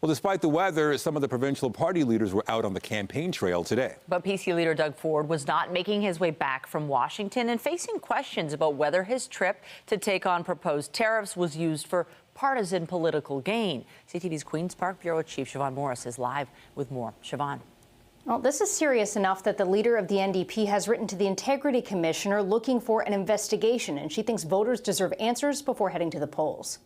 Well, despite the weather, some of the provincial party leaders were out on the campaign trail today. But PC leader Doug Ford was not making his way back from Washington and facing questions about whether his trip to take on proposed tariffs was used for partisan political gain. CTV's Queen's Park Bureau Chief Siobhan Morris is live with more. Siobhan. Well, this is serious enough that the leader of the NDP has written to the Integrity Commissioner looking for an investigation, and she thinks voters deserve answers before heading to the polls.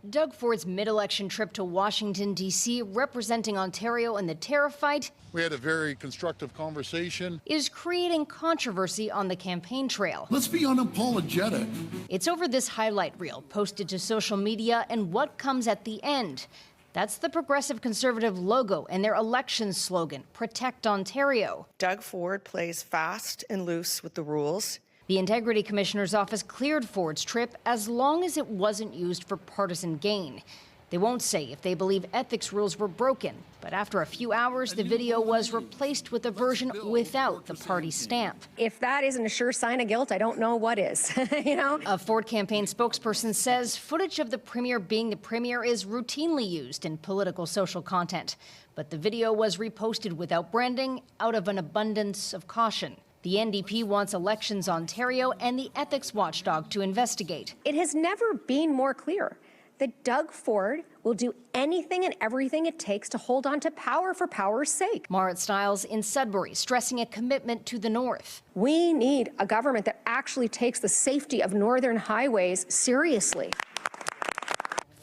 Doug Ford's mid-election trip to Washington, D.C., representing Ontario in the tariff fight, we had a very constructive conversation, is creating controversy on the campaign trail. let's be unapologetic. It's over this highlight reel posted to social media and what comes at the end. That's the Progressive Conservative logo and their election slogan, Protect Ontario. Doug Ford plays fast and loose with the rules. The Integrity Commissioner's office cleared Ford's trip as long as it wasn't used for partisan gain. They won't say if they believe ethics rules were broken, but after a few hours, the video was replaced with a version without the party stamp. If that isn't a sure sign of guilt, I don't know what is, you know? A Ford campaign spokesperson says footage of the premier being the premier is routinely used in political social content, but the video was reposted without branding out of an abundance of caution. The NDP wants Elections Ontario and the ethics watchdog to investigate. It has never been more clear that Doug Ford will do anything and everything it takes to hold on to power for power's sake. Marit Stiles in Sudbury stressing a commitment to the north. We need a government that actually takes the safety of northern highways seriously.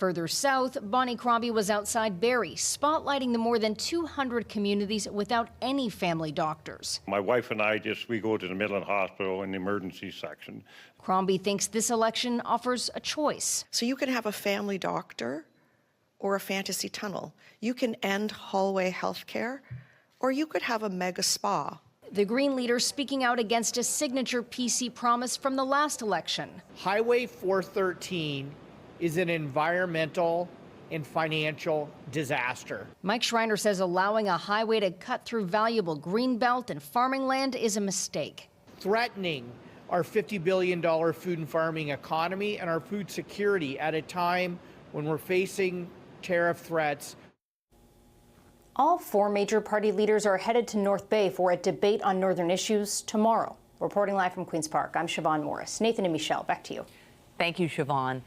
Further south, Bonnie Crombie was outside Barrie, spotlighting the more than 200 communities without any family doctors. My wife and I we go to the Midland Hospital in the emergency section. Crombie thinks this election offers a choice. So you can have a family doctor or a fantasy tunnel. You can end hallway health care, or you could have a mega spa. The Green leader speaking out against a signature PC promise from the last election. Highway 413 is an environmental and financial disaster. Mike Schreiner says allowing a highway to cut through valuable greenbelt and farming land is a mistake. Threatening our $50 billion food and farming economy and our food security at a time when we're facing tariff threats. All four major party leaders are headed to North Bay for a debate on northern issues tomorrow. Reporting live from Queen's Park, I'm Siobhan Morris. Nathan and Michelle, back to you. Thank you, Siobhan.